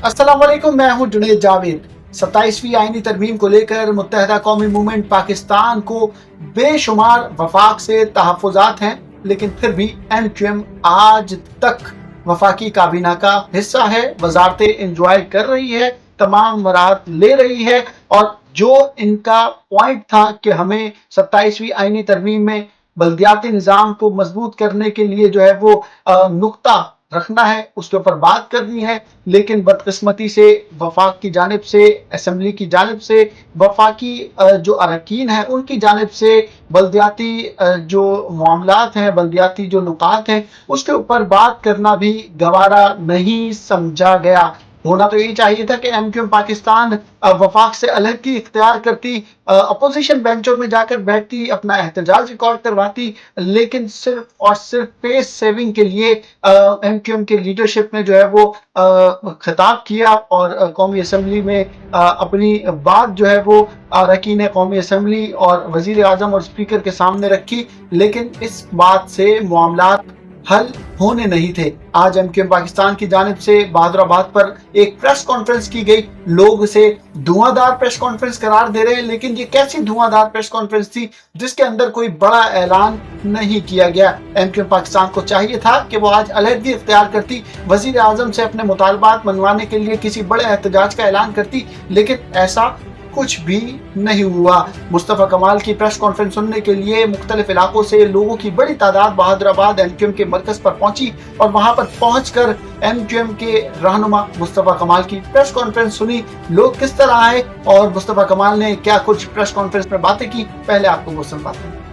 अस्सलाम वालेकुम, मैं हूं जुनेद जावेद। 27वीं आईनी तरमीम को लेकर मुत्तहदा कौमी मूवमेंट पाकिस्तान को बेशुमार वफाक से तहफ़्फ़ुज़ात हैं, लेकिन फिर भी MQM आज तक वफाकी काबीना का हिस्सा है। वजारतें इंजॉय कर रही है, तमाम मराहत ले रही है, और जो इनका पॉइंट था कि हमें 27वीं आईनी तरमीम में बल्दियाती निज़ाम को मजबूत करने के लिए जो है वो नुक्ता रखना है, उसके ऊपर बात करनी है, लेकिन बदकिस्मती से वफाक की जानिब से, असम्बली की जानिब से, वफाकी जो अरकान हैं उनकी जानिब से बल्दियाती जो मामलात हैं, बल्दियाती जो नुकात हैं, उसके ऊपर बात करना भी गवारा नहीं समझा गया। होना तो यही चाहिए था कि MQM पाकिस्तान वफाक से अलग की इख्तियार करती, अपोजिशन बेंचों में जाकर बैठती, अपना एहतजाज रिकॉर्ड करवाती, लेकिन सिर्फ और सिर्फ पेस सेविंग के लिए MQM के लीडरशिप ने जो है वो खिताब किया और कौमी असम्बली में अपनी बात जो है वो अरकान कौमी असम्बली और वजीर आजम और स्पीकर के सामने रखी, लेकिन इस बात से मामलात हल होने नहीं थे। आज MQM पाकिस्तान की जानिब से बहादुराबाद पर एक प्रेस कॉन्फ्रेंस की गई, लोग इसे धुआंधार प्रेस कॉन्फ्रेंस करार दे रहे हैं, लेकिन ये कैसी धुआंधार प्रेस कॉन्फ्रेंस थी जिसके अंदर कोई बड़ा ऐलान नहीं किया गया। MQM पाकिस्तान को चाहिए था कि वो आज अलहदगी इख्तियार करती, वजीर आजम से अपने मुतालबात मनवाने के लिए किसी बड़े एहतजाज का ऐलान करती, लेकिन ऐसा कुछ भी नहीं हुआ। मुस्तफ़ा कमाल की प्रेस कॉन्फ्रेंस सुनने के लिए मुख्तलिफ इलाकों से लोगों की बड़ी तादाद बहादुराबाद MQM के मरकज पर पहुंची, और वहां पर पहुंचकर MQM के रहनुमा मुस्तफ़ा कमाल की प्रेस कॉन्फ्रेंस सुनी। लोग किस तरह आए और मुस्तफ़ा कमाल ने क्या कुछ प्रेस कॉन्फ्रेंस में बातें की, पहले आपको वो सुनवाते हैं।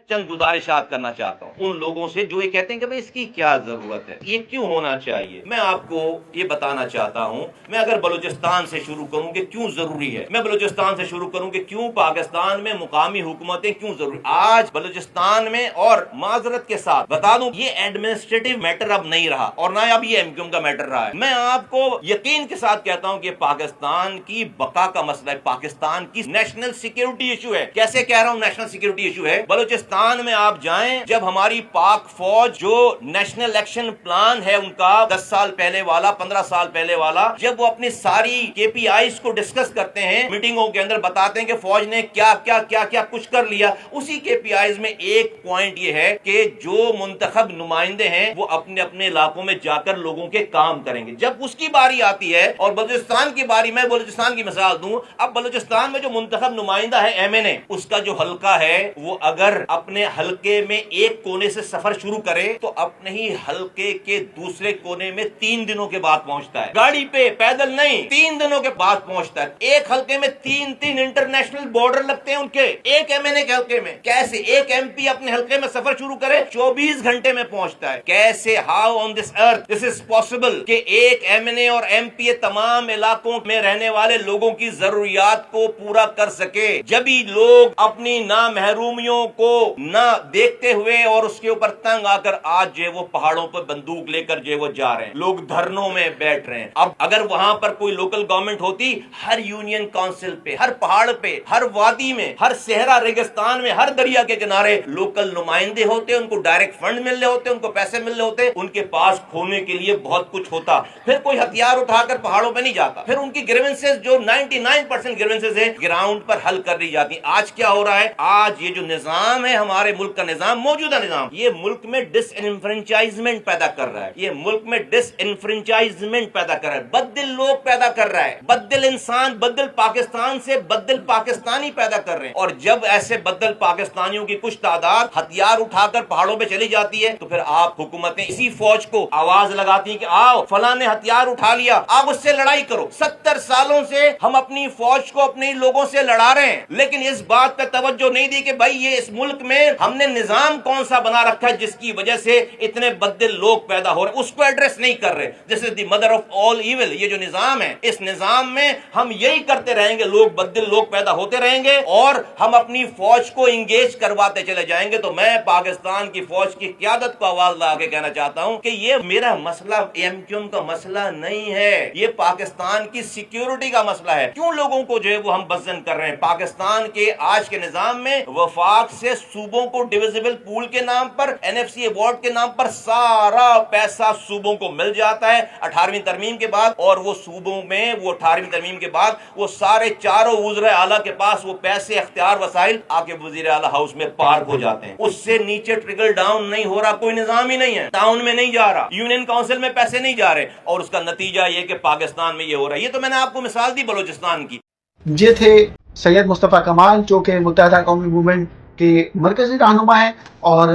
चंद गुजारिशात करना चाहता हूँ उन लोगों से जो ये कहते हैं कि भाई इसकी क्या जरूरत है, ये क्यों होना चाहिए। मैं आपको ये बताना चाहता हूँ, मैं अगर बलूचिस्तान से शुरू करूँ कि क्यों जरूरी है, मैं बलूचिस्तान से शुरू करूँ कि क्यों पाकिस्तान में मुकामी हुकूमतें क्यों जरूरी। आज बलूचिस्तान में, और माजरत के साथ बता दूं, ये एडमिनिस्ट्रेटिव मैटर अब नहीं रहा और ना अब ये MQM का मैटर रहा है। मैं आपको यकीन के साथ कहता हूँ कि पाकिस्तान की बका का मसला है, पाकिस्तान की नेशनल सिक्योरिटी इशू है। कैसे कह रहा हूँ नेशनल सिक्योरिटी इशू है? बलूचिस्तान में आप जाएं, जब हमारी पाक फौज जो नेशनल एक्शन प्लान है उनका 10 साल पहले वाला, 15 साल पहले वाला, जब वो अपनी सारी KPIs को डिस्कस करते हैं, मीटिंगों के अंदर बताते हैं कि फौज ने क्या क्या क्या क्या कुछ कर लिया, उसी KPIs में एक पॉइंट ये है कि जो मुंतखब नुमाइंदे हैं वो अपने अपने इलाकों में जाकर लोगों के काम करेंगे। जब उसकी बारी आती है और बलूचिस्तान की बारी, मैं बलूचिस्तान की मिसाल दूं, अब बलूचिस्तान में जो मुंतखब नुमाइंदा है MNA, उसका जो हल्का है वो अगर अपने हलके में एक कोने से सफर शुरू करे तो अपने ही हलके के दूसरे कोने में 3 दिनों के बाद पहुंचता है, गाड़ी पे, पैदल नहीं, 3 दिनों के बाद पहुंचता है। एक हलके में 3-3 इंटरनेशनल बॉर्डर लगते हैं उनके, एक MNA के हलके में। कैसे एक MP अपने हलके में सफर शुरू करे, 24 घंटे में पहुंचता है? कैसे, how on this earth this is possible कि एक MNA और MP तमाम इलाकों में रहने वाले लोगों की जरूरियात को पूरा कर सके? जब भी लोग अपनी ना महरूमियों को ना देखते हुए और उसके ऊपर तंग आकर आज जो वो पहाड़ों पर बंदूक लेकर जो वो जा रहे हैं, लोग धरनों में बैठ रहे हैं। अब अगर वहां पर कोई लोकल गवर्नमेंट होती, हर यूनियन काउंसिल पे, हर पहाड़ पे, हर वादी में, हर सहरा रेगिस्तान में, हर दरिया के किनारे लोकल नुमाइंदे होते, उनको डायरेक्ट फंड मिल रहे होते, उनको पैसे मिल रहे होते, उनके पास खोने के लिए बहुत कुछ होता, फिर कोई हथियार उठाकर पहाड़ों पे नहीं जाता, फिर उनकी ग्रीवेंसेस जो 99% ग्रीवेंसेस है ग्राउंड पर हल कर दी जाती। आज क्या हो रहा है? आज ये जो निजाम है, हमारे मुल्क का निजाम, मौजूदा निजाम, ये मुल्क में डिसइनफ्रेंचाइजमेंट पैदा कर रहा है, ये मुल्क में डिसइनफ्रेंचाइजमेंट पैदा कर रहा है, बददिल लोग पैदा कर रहा है, बददिल इंसान, बददिल पाकिस्तान से बददिल पाकिस्तानी पैदा कर रहे हैं। और जब ऐसे बददिल पाकिस्तानियों की कुछ तादाद हथियार उठाकर पहाड़ों पे चली जाती है तो फिर आप हुकूमतें इसी फौज को आवाज लगाती हैं कि आओ फलां ने हथियार उठा लिया, आप उससे लड़ाई करो। 70 सालों से हम अपनी फौज को अपने लोगों से लड़ा रहे हैं, लेकिन इस बात पे तवज्जो नहीं दी कि भाई ये इस मुल्क में میں ہم نے نظام کون سا بنا رکھا ہے جس کی وجہ سے اتنے بددل لوگ پیدا ہو رہے ہیں، اس کو ایڈریس نہیں کر رہے. This is the mother of all evil. یہ جو نظام ہے، اس نظام میں ہم یہی کرتے رہیں گے، لوگ بددل لوگ پیدا ہوتے رہیں گے اور ہم اپنی فوج کو انگیج کرواتے چلے جائیں گے. تو میں پاکستان کی فوج کی قیادت کو آواز لگا کے کہنا چاہتا ہوں کہ یہ میرا مسئلہ ایم کیو ایم کا مسئلہ نہیں ہے، یہ پاکستان کی سیکیورٹی کا مسئلہ ہے. کیوں لوگوں کو جو ہے وہ ہم بزن کر رہے ہیں؟ پاکستان کے آج کے نظام میں وفاق سے صوبوں کو ڈویزیبل پول کے نام پر، این ایف سی ایوارڈ کے نام پر سارا پیسہ صوبوں کو مل جاتا ہے 18ویں ترمیم کے بعد، اور وہ صوبوں میں وہ 18ویں ترمیم کے بعد وہ سارے چاروں وزراء اعلیٰ کے پاس وہ پیسے، اختیار، وسائل آ کے وزیر اعلیٰ ہاؤس میں پارک ہو جاتے ہیں. اس سے نیچے ٹریکل ڈاؤن نہیں ہو رہا، کوئی نظام ہی نہیں ہے، ٹاؤن میں نہیں جا رہا، یونین کاؤنسل میں پیسے نہیں جا رہے، اور اس کا نتیجہ یہ کہ پاکستان میں یہ ہو رہا ہے. یہ تو میں نے آپ کو مثال دی بلوچستان کی. یہ تھے سید مصطفیٰ کمال، جو کہ متحدہ قومی موومنٹ کے مرکزی رہنما ہیں، اور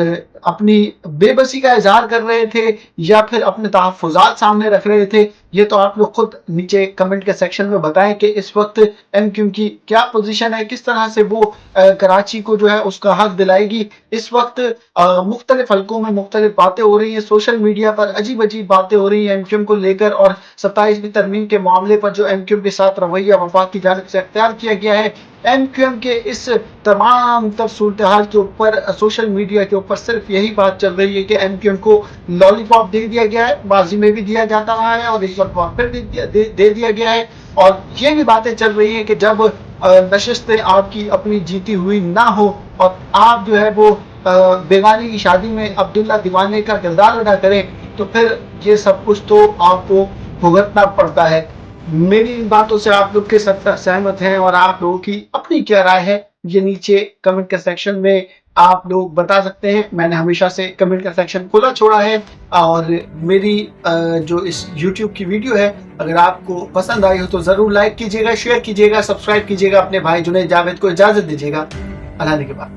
اپنی بے بسی کا اظہار کر رہے تھے یا پھر اپنے تحفظات سامنے رکھ رہے تھے. یہ تو آپ لوگ خود نیچے کمنٹ کے سیکشن میں بتائیں کہ اس وقت ایم کیو کی کیا پوزیشن ہے، کس طرح سے وہ کراچی کو جو ہے اس کا حق دلائے گی. اس وقت مختلف حلقوں میں مختلف باتیں ہو رہی ہیں، سوشل میڈیا پر عجیب عجیب باتیں ہو رہی ہیں ایم کیو ایم کو لے کر، اور 27ویں ترمیم کے معاملے پر جو ایم کیو ایم کے ساتھ رویہ وفاق کی جانب سے اختیار کیا گیا ہے. ایم کیو ایم کے اس تمام تر صورتحال کے اوپر سوشل میڈیا کے اوپر صرف یہی بات چل رہی ہے کہ ایم کیو ایم کو لالی پاپ دے دیا گیا ہے، ماضی میں بھی دیا جاتا رہا ہے اور اس وقت پھر دے دیا گیا ہے. اور یہ بھی باتیں چل رہی ہیں کہ جب نشستیں آپ کی اپنی جیتی ہوئی نہ ہو اور آپ جو ہے وہ بیگانے کی شادی میں عبداللہ دیوانے کا کردار ادا کریں، تو پھر یہ سب کچھ تو آپ کو بھگتنا پڑتا ہے. میری ان باتوں سے آپ لوگ کے ساتھ سہمت ہیں، اور آپ لوگوں کی اپنی کیا رائے ہے یہ نیچے کمنٹ کے سیکشن میں آپ لوگ بتا سکتے ہیں. میں نے ہمیشہ سے کمنٹ کا سیکشن کھلا چھوڑا ہے، اور میری جو اس یوٹیوب کی ویڈیو ہے اگر آپ کو پسند آئی ہو تو ضرور لائک کیجیے گا، شیئر کیجیے گا، سبسکرائب کیجیے گا. اپنے بھائی جنید جاوید کو اجازت دیجیے گا. اللہ کے بعد.